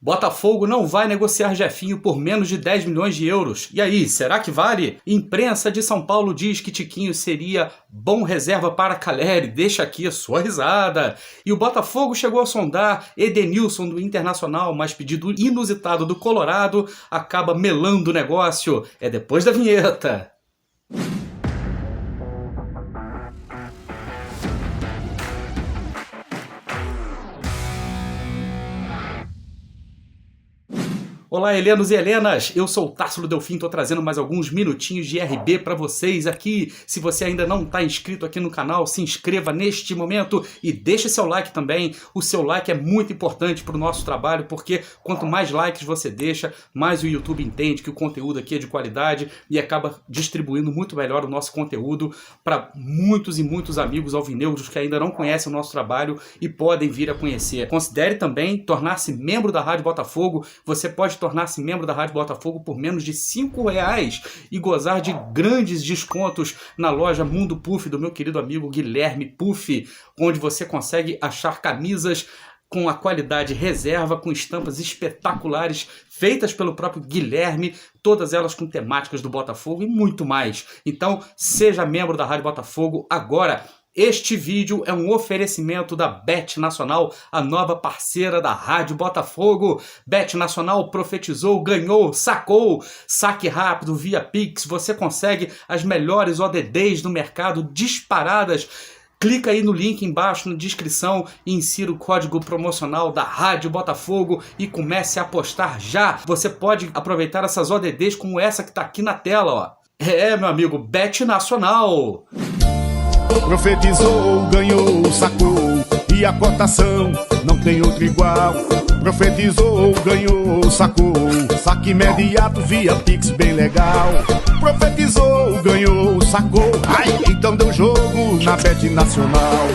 Botafogo não vai negociar Jefinho por menos de 10 milhões de euros. E aí, será que vale? Imprensa de São Paulo diz que Tiquinho seria bom reserva para Calleri. Deixa aqui a sua risada. E o Botafogo chegou a sondar Edenilson do Internacional, mas pedido inusitado do Colorado acaba melando o negócio. É depois da vinheta. Olá, helenos e helenas, eu sou o Társilo Delfim, tô trazendo mais alguns minutinhos de RB para vocês aqui. Se você ainda não está inscrito aqui no canal, se inscreva neste momento e deixe seu like também. O seu like é muito importante para o nosso trabalho, porque quanto mais likes você deixa, mais o YouTube entende que o conteúdo aqui é de qualidade e acaba distribuindo muito melhor o nosso conteúdo para muitos e muitos amigos alvinegros que ainda não conhecem o nosso trabalho e podem vir a conhecer. Considere também tornar-se membro da Rádio Botafogo. Você pode tornar-se membro da Rádio Botafogo por menos de R$5 e gozar de grandes descontos na loja Mundo Puff do meu querido amigo Guilherme Puff, onde você consegue achar camisas com a qualidade reserva, com estampas espetaculares, feitas pelo próprio Guilherme, todas elas com temáticas do Botafogo e muito mais. Então, seja membro da Rádio Botafogo agora. Este vídeo é um oferecimento da Bet Nacional, a nova parceira da Rádio Botafogo. Bet Nacional profetizou, ganhou, sacou. Saque rápido via Pix, você consegue as melhores ODDs do mercado disparadas. Clica aí no link embaixo na descrição e insira o código promocional da Rádio Botafogo e comece a apostar já. Você pode aproveitar essas ODDs como essa que está aqui na tela, ó. É, meu amigo, Bet Nacional. Profetizou, ganhou, sacou, e a cotação não tem outro igual. Profetizou, ganhou, sacou, saque imediato via Pix bem legal. Profetizou, ganhou, sacou, ai, então deu jogo na Bet Nacional.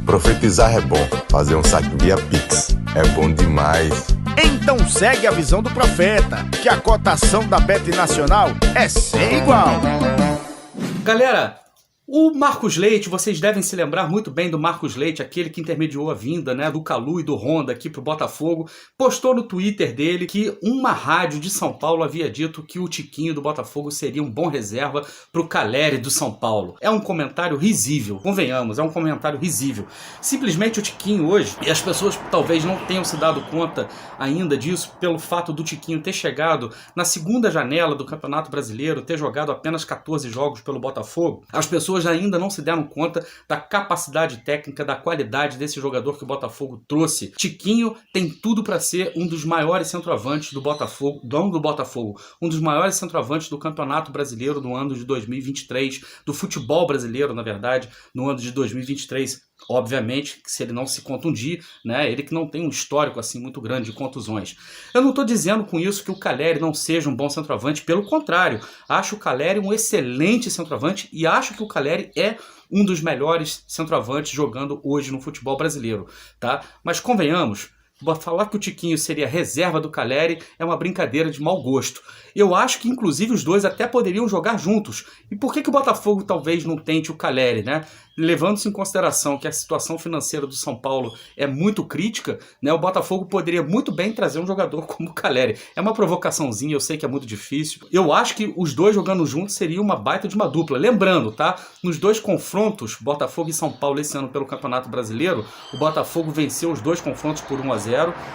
Profetizar é bom, fazer um saque via Pix é bom demais. Então segue a visão do profeta, que a cotação da Bet Nacional é sem igual. Galera, o Marcos Leite, vocês devem se lembrar muito bem do Marcos Leite, aquele que intermediou a vinda, né, do Calu e do Honda aqui pro Botafogo, postou no Twitter dele que uma rádio de São Paulo havia dito que o Tiquinho do Botafogo seria um bom reserva pro Calleri do São Paulo. É um comentário risível, convenhamos, é um comentário risível. Simplesmente o Tiquinho hoje, e as pessoas talvez não tenham se dado conta ainda disso, pelo fato do Tiquinho ter chegado na segunda janela do Campeonato Brasileiro, ter jogado apenas 14 jogos pelo Botafogo, as pessoas ainda não se deram conta da capacidade técnica, da qualidade desse jogador que o Botafogo trouxe. Tiquinho tem tudo para ser um dos maiores centroavantes do Botafogo, um dos maiores centroavantes do Campeonato Brasileiro no ano de 2023, do futebol brasileiro, na verdade, no ano de 2023. Obviamente, se ele não se contundir, né, ele que não tem um histórico assim muito grande de contusões. Eu não estou dizendo com isso que o Calleri não seja um bom centroavante, pelo contrário, acho o Calleri um excelente centroavante e acho que o Calleri é um dos melhores centroavantes jogando hoje no futebol brasileiro, tá? Mas convenhamos, falar que o Tiquinho seria reserva do Calleri é uma brincadeira de mau gosto. Eu acho que inclusive os dois até poderiam jogar juntos. E por que o Botafogo talvez não tente o Calleri, né? Levando-se em consideração que a situação financeira do São Paulo é muito crítica, né? O Botafogo poderia muito bem trazer um jogador como o Calleri. É uma provocaçãozinha, eu sei que é muito difícil. Eu acho que os dois jogando juntos seria uma baita de uma dupla. Lembrando, tá? Nos dois confrontos, Botafogo e São Paulo esse ano pelo Campeonato Brasileiro, o Botafogo venceu os dois confrontos por 1-0.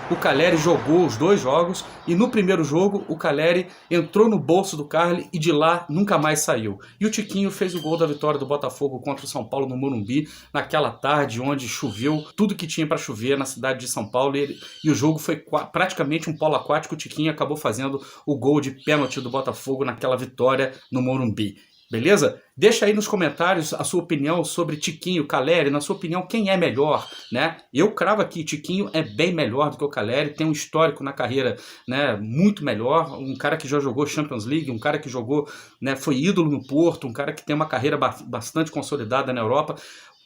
O Calleri jogou os dois jogos e no primeiro jogo o Calleri entrou no bolso do Carly e de lá nunca mais saiu. E o Tiquinho fez o gol da vitória do Botafogo contra o São Paulo no Morumbi, naquela tarde onde choveu tudo que tinha para chover na cidade de São Paulo e o jogo foi praticamente um polo aquático. O Tiquinho acabou fazendo o gol de pênalti do Botafogo naquela vitória no Morumbi. Beleza? Deixa aí nos comentários a sua opinião sobre Tiquinho, Calleri. Na sua opinião, quem é melhor, né? Eu cravo aqui, Tiquinho é bem melhor do que o Calleri, tem um histórico na carreira, né, muito melhor, um cara que já jogou Champions League, um cara que jogou, né, foi ídolo no Porto, um cara que tem uma carreira bastante consolidada na Europa.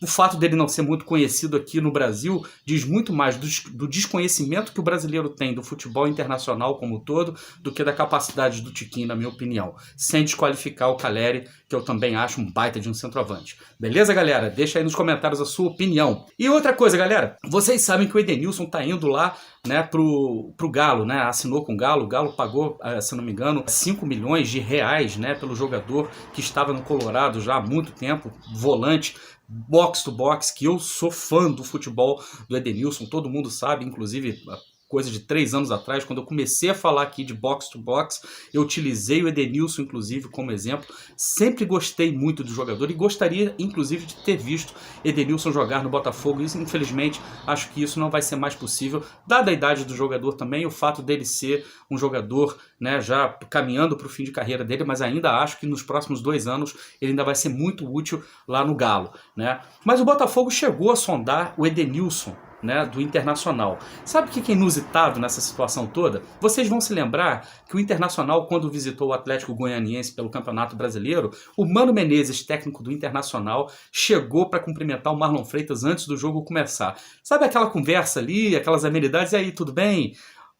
O fato dele não ser muito conhecido aqui no Brasil diz muito mais do desconhecimento que o brasileiro tem do futebol internacional como um todo do que da capacidade do Tiquinho, na minha opinião. Sem desqualificar o Calleri, que eu também acho um baita de um centroavante. Beleza, galera? Deixa aí nos comentários a sua opinião. E outra coisa, galera, vocês sabem que o Edenilson tá indo lá, né, pro Galo, né? Assinou com o Galo pagou, se não me engano, 5 milhões de reais, né, pelo jogador que estava no Colorado já há muito tempo, volante, box to box, que eu sou fã do futebol do Edenilson, todo mundo sabe, inclusive coisa de 3 anos atrás, quando eu comecei a falar aqui de box to box, eu utilizei o Edenilson, inclusive, como exemplo. Sempre gostei muito do jogador e gostaria, inclusive, de ter visto Edenilson jogar no Botafogo. E, infelizmente, acho que isso não vai ser mais possível, dada a idade do jogador também, o fato dele ser um jogador, né, já caminhando para o fim de carreira dele, mas ainda acho que nos próximos 2 anos ele ainda vai ser muito útil lá no Galo, né? Mas o Botafogo chegou a sondar o Edenilson, né, do Internacional. Sabe o que é inusitado nessa situação toda? Vocês vão se lembrar que o Internacional, quando visitou o Atlético Goianiense pelo Campeonato Brasileiro, o Mano Menezes, técnico do Internacional, chegou para cumprimentar o Marlon Freitas antes do jogo começar. Sabe aquela conversa ali, aquelas amenidades? E aí, tudo bem?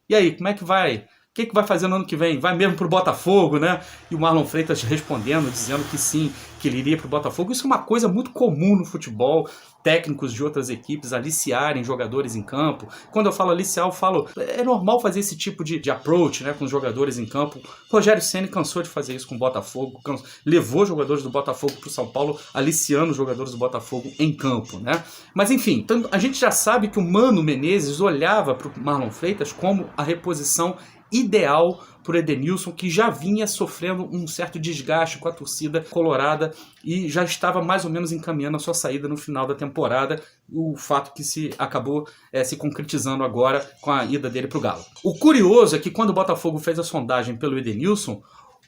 E aí, como é que vai? O que vai fazer no ano que vem? Vai mesmo pro Botafogo, né? E o Marlon Freitas respondendo, dizendo que sim, que ele iria pro Botafogo. Isso é uma coisa muito comum no futebol, técnicos de outras equipes aliciarem jogadores em campo. Quando eu falo aliciar, eu falo, é normal fazer esse tipo de approach, né, com os jogadores em campo. O Rogério Ceni cansou de fazer isso com o Botafogo, levou jogadores do Botafogo pro São Paulo, aliciando os jogadores do Botafogo em campo, né? Mas enfim, então, a gente já sabe que o Mano Menezes olhava pro Marlon Freitas como a reposição ideal para o Edenilson, que já vinha sofrendo um certo desgaste com a torcida colorada e já estava mais ou menos encaminhando a sua saída no final da temporada, o fato que se acabou se concretizando agora com a ida dele para o Galo. O curioso é que quando o Botafogo fez a sondagem pelo Edenilson,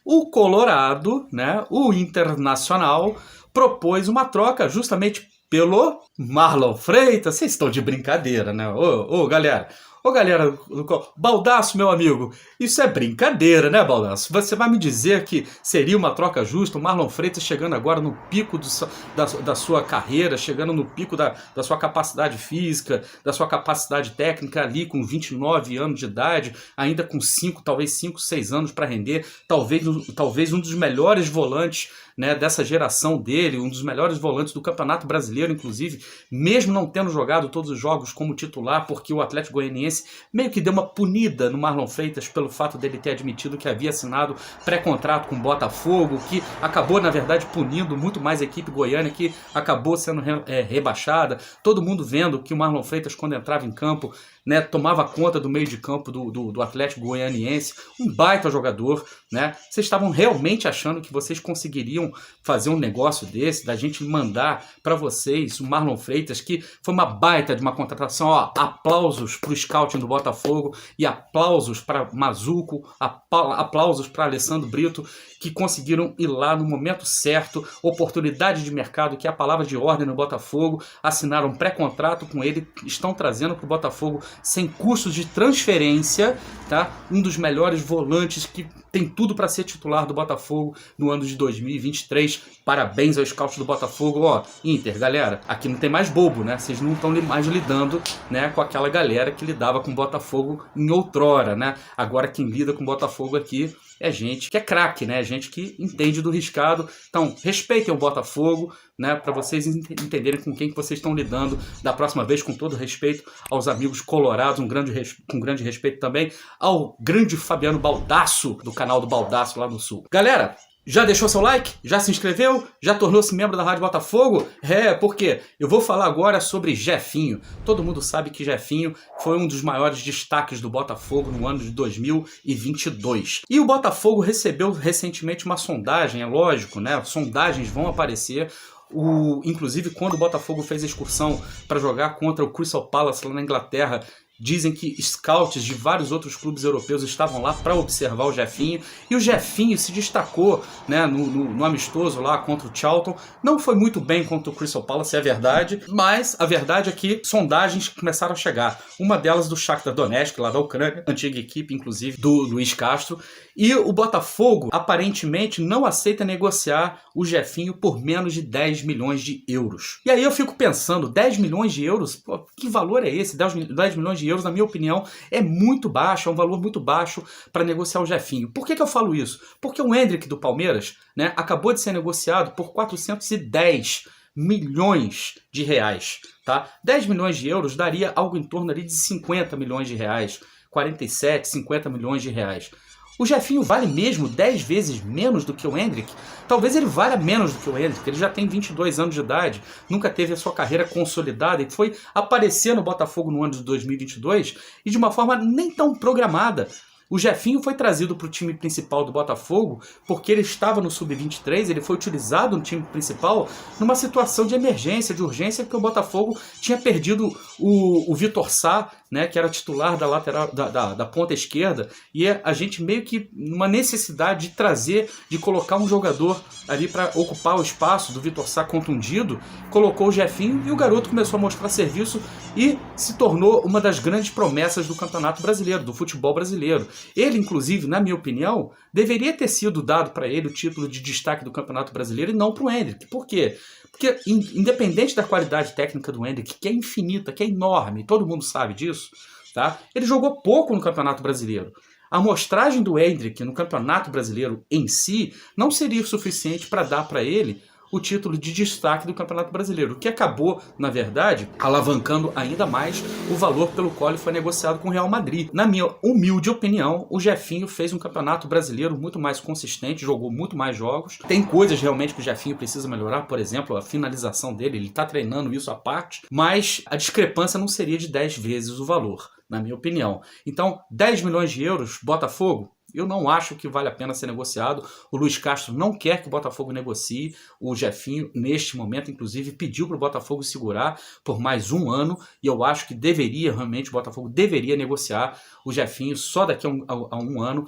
o Colorado, né, o Internacional, propôs uma troca justamente pelo Marlon Freitas. Vocês estão de brincadeira, né? Ô, galera... Ô galera, Baldasso, meu amigo, isso é brincadeira, né, Baldasso? Você vai me dizer que seria uma troca justa, o Marlon Freitas chegando agora no pico da sua carreira, chegando no pico da sua capacidade física, da sua capacidade técnica ali com 29 anos de idade, ainda com 5, 6 anos para render, talvez um dos melhores volantes, né, dessa geração dele, um dos melhores volantes do Campeonato Brasileiro, inclusive, mesmo não tendo jogado todos os jogos como titular, porque o Atlético Goianiense meio que deu uma punida no Marlon Freitas pelo fato dele ter admitido que havia assinado pré-contrato com o Botafogo, que acabou, na verdade, punindo muito mais a equipe goiana, que acabou sendo rebaixada. Todo mundo vendo que o Marlon Freitas, quando entrava em campo, né, tomava conta do meio de campo do Atlético Goianiense, um baita jogador, né? Vocês estavam realmente achando que vocês conseguiriam fazer um negócio desse, da gente mandar para vocês o Marlon Freitas, que foi uma baita de uma contratação, ó, aplausos para o scouting do Botafogo e aplausos para Mazuco, aplausos para Alessandro Brito, que conseguiram ir lá no momento certo, oportunidade de mercado, que é a palavra de ordem no Botafogo, assinaram um pré-contrato com ele, estão trazendo para o Botafogo sem custos de transferência, tá? Um dos melhores volantes que tem tudo para ser titular do Botafogo no ano de 2023. Parabéns aos scouts do Botafogo. Ó, Inter, galera, aqui não tem mais bobo, né? Vocês não estão mais lidando, né, com aquela galera que lidava com o Botafogo em outrora, né? Agora quem lida com o Botafogo aqui é gente que é craque, né? Gente que entende do riscado. Então, respeitem o Botafogo, né? Para vocês entenderem com quem que vocês estão lidando. Da próxima vez, com todo respeito aos amigos colorados, com grande respeito também ao grande Fabiano Baldasso, do canal do Baldasso lá no Sul. Galera, já deixou seu like? Já se inscreveu? Já tornou-se membro da Rádio Botafogo? Porque eu vou falar agora sobre Jefinho. Todo mundo sabe que Jefinho foi um dos maiores destaques do Botafogo no ano de 2022. E o Botafogo recebeu recentemente uma sondagem, é lógico, né? Sondagens vão aparecer. Inclusive, quando o Botafogo fez a excursão para jogar contra o Crystal Palace lá na Inglaterra, Dizem que scouts de vários outros clubes europeus estavam lá para observar o Jefinho. E o Jefinho se destacou, né, no amistoso lá contra o Charlton. Não foi muito bem contra o Crystal Palace, é verdade. Mas a verdade é que sondagens começaram a chegar. Uma delas do Shakhtar Donetsk, lá da Ucrânia, antiga equipe, inclusive, do Luiz Castro. E o Botafogo, aparentemente, não aceita negociar o Jefinho por menos de 10 milhões de euros. E aí eu fico pensando, 10 milhões de euros? Pô, que valor é esse? 10 milhões de euros, na minha opinião, é muito baixo, é um valor muito baixo para negociar o Jefinho. Por que eu falo isso? Porque o Endrick do Palmeiras, né, acabou de ser negociado por 410 milhões de reais. Tá? 10 milhões de euros daria algo em torno ali de 50 milhões de reais. 47, 50 milhões de reais. O Jefinho vale mesmo 10 vezes menos do que o Endrick? Talvez ele valha menos do que o Endrick. Ele já tem 22 anos de idade, nunca teve a sua carreira consolidada e foi aparecer no Botafogo no ano de 2022 e de uma forma nem tão programada. O Jefinho foi trazido para o time principal do Botafogo porque ele estava no Sub-23, ele foi utilizado no time principal numa situação de emergência, de urgência, porque o Botafogo tinha perdido o Vitor Sá, né, que era titular da lateral da ponta esquerda, e a gente meio que numa necessidade de trazer, de colocar um jogador ali para ocupar o espaço do Vitor Sá contundido, colocou o Jefinho e o garoto começou a mostrar serviço e se tornou uma das grandes promessas do Campeonato Brasileiro, do futebol brasileiro. Ele, inclusive, na minha opinião, deveria ter sido dado para ele o título de destaque do Campeonato Brasileiro e não para o Endrick. Por quê? Porque, independente da qualidade técnica do Endrick, que é infinita, que é enorme, todo mundo sabe disso, tá? Ele jogou pouco no Campeonato Brasileiro. A amostragem do Endrick no Campeonato Brasileiro em si não seria o suficiente para dar para ele o título de destaque do Campeonato Brasileiro, o que acabou, na verdade, alavancando ainda mais o valor pelo qual ele foi negociado com o Real Madrid. Na minha humilde opinião, o Jefinho fez um Campeonato Brasileiro muito mais consistente, jogou muito mais jogos. Tem coisas realmente que o Jefinho precisa melhorar, por exemplo, a finalização dele, ele está treinando isso à parte, mas a discrepância não seria de 10 vezes o valor, na minha opinião. Então, 10 milhões de euros, Botafogo? Eu não acho que vale a pena ser negociado. O Luiz Castro não quer que o Botafogo negocie. O Jefinho, neste momento, inclusive, pediu para o Botafogo segurar por mais um ano. E eu acho que realmente, o Botafogo deveria negociar o Jefinho só daqui a um ano.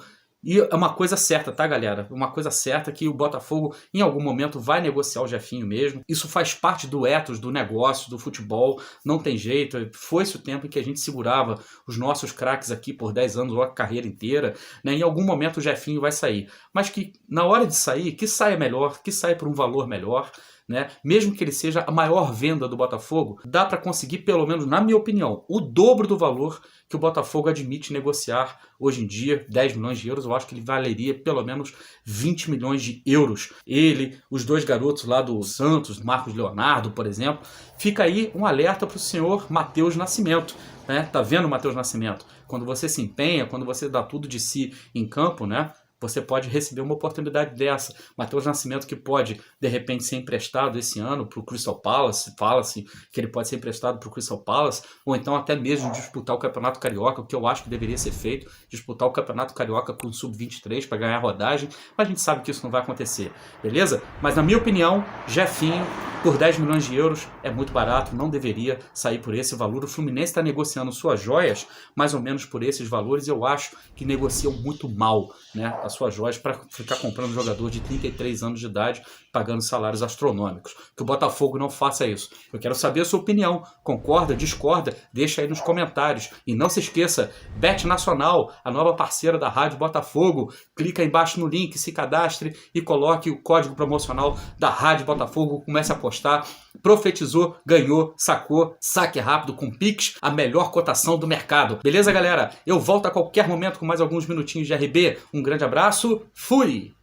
E é uma coisa certa, tá, galera? Uma coisa certa que o Botafogo, em algum momento, vai negociar o Jefinho mesmo. Isso faz parte do ethos, do negócio, do futebol. Não tem jeito. Foi-se o tempo em que a gente segurava os nossos craques aqui por 10 anos ou a carreira inteira, né? Em algum momento o Jefinho vai sair. Mas que, na hora de sair, que saia melhor, que saia por um valor melhor, né? Mesmo que ele seja a maior venda do Botafogo, dá para conseguir, pelo menos na minha opinião, o dobro do valor que o Botafogo admite negociar hoje em dia, 10 milhões de euros. Eu acho que ele valeria pelo menos 20 milhões de euros. Ele, os dois garotos lá do Santos, Marcos Leonardo, por exemplo. Fica aí um alerta para o senhor Matheus Nascimento, né? Tá vendo, Matheus Nascimento? Quando você se empenha, quando você dá tudo de si em campo, né? Você pode receber uma oportunidade dessa. Matheus Nascimento, que pode, de repente, ser emprestado esse ano para o Crystal Palace, fala-se que ele pode ser emprestado para o Crystal Palace, ou então até mesmo disputar o Campeonato Carioca, o que eu acho que deveria ser feito, disputar o Campeonato Carioca com o Sub-23 para ganhar rodagem, mas a gente sabe que isso não vai acontecer, beleza? Mas na minha opinião, Jefinho, por 10 milhões de euros, é muito barato, não deveria sair por esse valor. O Fluminense está negociando suas joias mais ou menos por esses valores, e eu acho que negociam muito mal, né, as suas joias para ficar comprando um jogador de 33 anos de idade, pagando salários astronômicos. Que o Botafogo não faça isso. Eu quero saber a sua opinião. Concorda, discorda? Deixa aí nos comentários. E não se esqueça, Bet Nacional, a nova parceira da Rádio Botafogo. Clica aí embaixo no link, se cadastre e coloque o código promocional da Rádio Botafogo. Comece a apostar. Profetizou, ganhou, sacou, saque rápido com Pix, a melhor cotação do mercado. Beleza, galera? Eu volto a qualquer momento com mais alguns minutinhos de RB. Um grande abraço, fui!